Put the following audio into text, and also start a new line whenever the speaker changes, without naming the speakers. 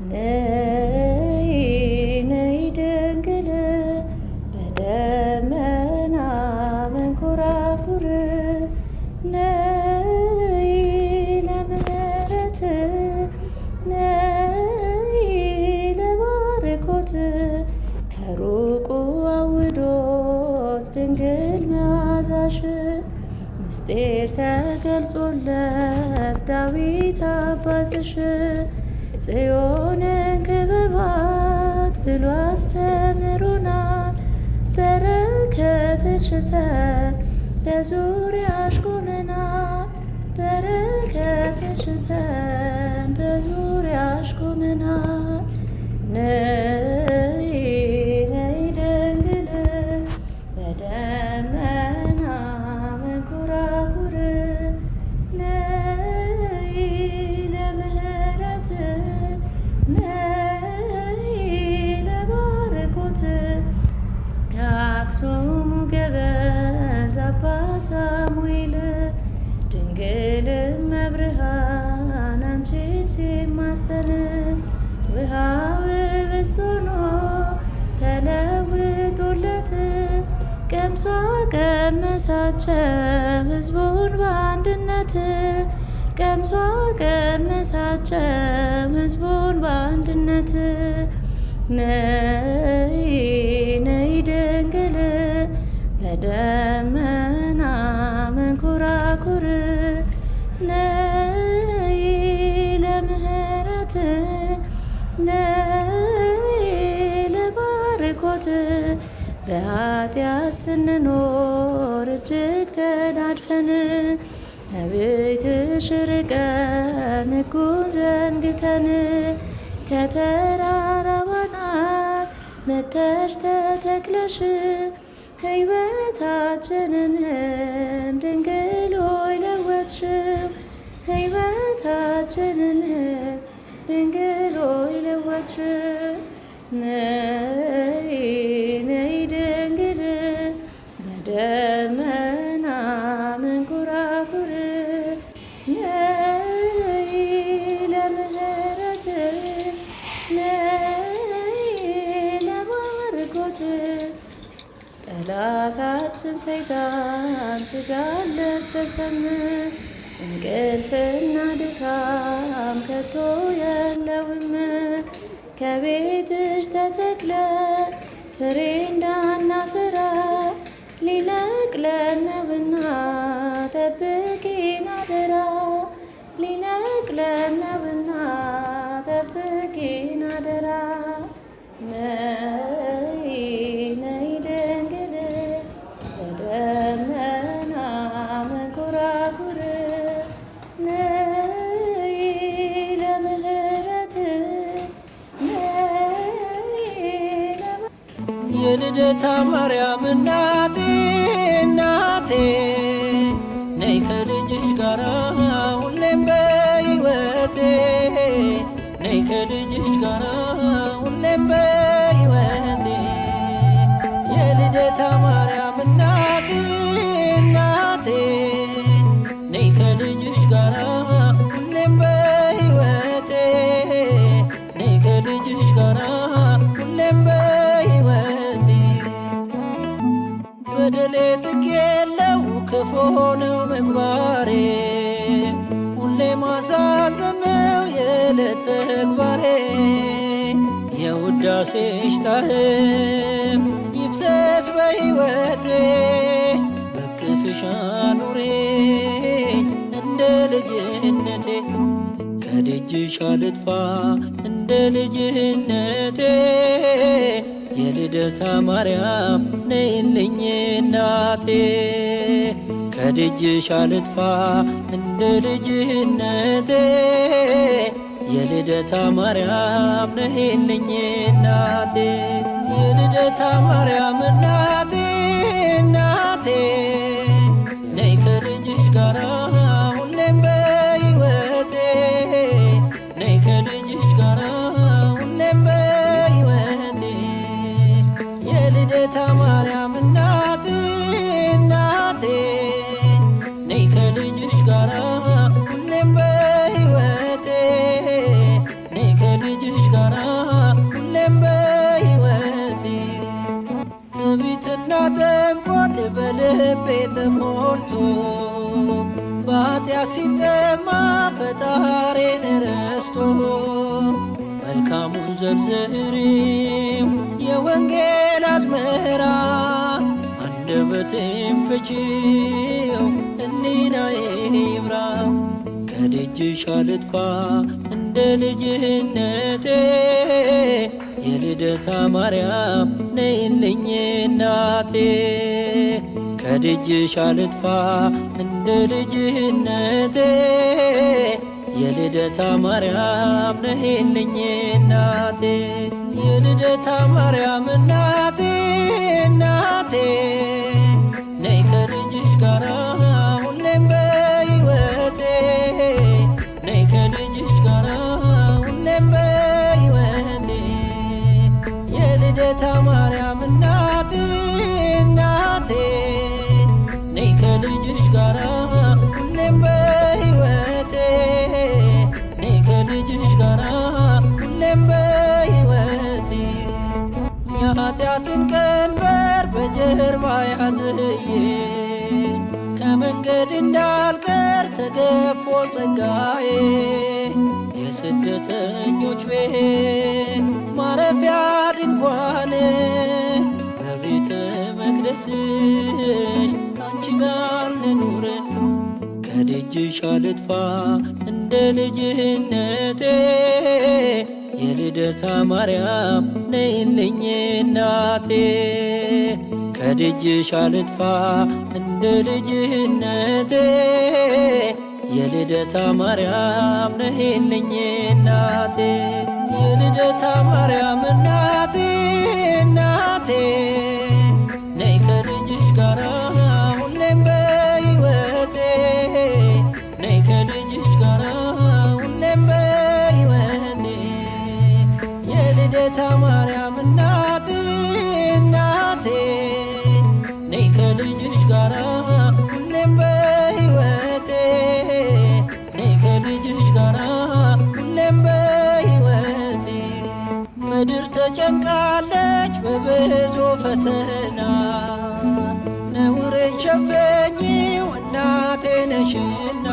ነይ ነይ ድንግል በደመና መንኮራኩር ነይ ለምህረት ነይ ለባርኮት ከሩቁ አውዶት ድንግል መዓዛሽ ምስጢር ተገልጾለት ዳዊት አባትሽ ጽዮንን ክበባት ብሎ አስተምሮናል። በረከትሽ ሽተን በዙሪያሽ ቆመናል። በረከትሽ ሽተን በዙሪያሽ ቆመናል። ነይ ነይ ድንግል በደመና መንኮራኩር ነይ ለምህረት ነይ ለባርኮት ከአክሱሙ ገበዝ አባ ሳሙኤል ድንግልም መብርሃን አንቺ ሲማሰል ውሃው ብሶኖ ተለውጦለት ቀምሷ ቀመሳቸው ሕዝቡን በአንድነት ቀምሷ ቀመሳቸው ሕዝቡን በአንድነት ነይ ነይ ድንግል በደመና መንኮራኩር ነይ ለምህረት ነይ ለባርኮት በኃጢአት ስንኖር እጅግ ተዳድፈን ከቤትሽ ርቀን ሕጉን ዘንግተን ከተራራው አናት መጥተሽ ተተክለሽ ሕይወታችንንም ድንግል ሆይ ለወጥሽው ሕይወታችንንም ድንግል ሆይ ለወጥሽው ነይ ነይ ድንግል በደመና መንኮራኩር ነይ ለምህረት ነይ ለባርኮት ጠላታችን ሰይጣን ሥጋ አልለበሰም እንቅልፍና ድካም ከቶ የለውም ከቤትሽ ተተክለን ፍሬ እንዳናፈራ ሊነቅለን ነውና ጠብቂን አደራ ሊነቅለን ነውና ጠብቂን አደራ ነይ ነይ ድንግል በደመና መንኮራኩር ነይ ለምህረት
የልደታ ማርያም እናቴ እናቴ ነይ ከልጅሽ ጋራ ሁሌም በሕይወቴ ነይ ከልጅሽ ጋራ ሁሌም በሕይወቴ የልደታ ማርያም እናቴ እናቴ ነይ ከልጅሽ ጋራ ሁሌም በሕይወቴ ነይ ከልጅሽ ጋራ ሁሌም በሕይወቴ በደሌ ጥግ የለው ክፉ ነው ምግባሬ ሁሌ ማሳዘን ነው የዕለት ተግባሬ የውዳሴሽ ጣዕም ይፍሰስ በሕይወቴ በክፍሽ አኑሬኝ እንደ ልጅነቴ ከደጅሽ አልጥፋ እንደ ልጅነቴ የልደታ ማርያም ነይልኝ እናቴ ከደጅሽ አልጥፋ እንደ ልጅነቴ የልደታ ማርያም ነይልኝ እናቴ የልደታ ማርያም እናቴ እናቴ ነይ ከልጅሽ ጋራ ሁሌም በሕይወቴ ነይ ከልጅሽ ጋራ ሁሌም በሕይወቴ የልደታ ማርያም እናቴ እናቴ ነይ ከልጅሽ ጋራ ሁሌም በሕይወቴ ነይ ከልጅሽ ጋራ ሁሌም በሕይወቴ ትዕቢትና ተንኮል በልቤ ተሞልቶ በኃጢአት ሲጠማ ፈጣሪን ረስቶ መልካሙን ዘርዝሪው የወንጌል አዝመራ አንደበቴም ፍቺው ሕሊናዬ ይብራ ከደጅሽ አልጥፋ እንደ ልጅነቴ የልደታ ማርያም ነይልኝ እናቴ ከደጅሽ አልጥፋ እንደ ልጅነቴ የልደታ ማርያም ነይልኝ እናቴ የልደታ ማርያም እናቴ እናቴ ነይ ከልጅሽ ጋራ ሁሌም በሕይወቴ ነይ ከልጅሽ ጋራ ሁሌም በሕይወቴ የልደታ ማርያም እናቴ እናቴ ነይ ከልጅሽ ጋራ ሁሌም በሕይወቴ ነይ ከልጅሽ ጋራ ሁሌም በሕይወቴ የኃጢአትን ቀንበር በጀርባ ያዝዬ ከመንገድ እንዳልቀር ተገፎ ጸጋዬ የስደተኞች ቤት ማረፊያ ድንኳን በቤተ መቅደስሽ ካንቺ ጋር ልኑር ከደጅሽ አልጥፋ እንደ ልጅነቴ የልደታ ማርያም ነይልኝ እናቴ ከደጅሽ አልጥፋ እንደ ልጅነቴ የልደታ ማርያም ነይልኝ እናቴ የልደታ ማርያም እናቴ እናቴ ነይ ከልጅሽ ጋራ ሁሌም በሕይወቴ ነይ ከልጅሽ ጋራ ሁሌም በሕይወቴ የልደታ ማርያም እናቴ እናቴ ነይ ከልጅሽ ጋራ ሁሌም በሕይወቴ ነይ ከልጅሽ ጋራ ሁሌም በሕይወቴ ምድር ተጨንቃለች በብዙ ፈተና ነውሬን ሸፈኚው እናቴ ነሽና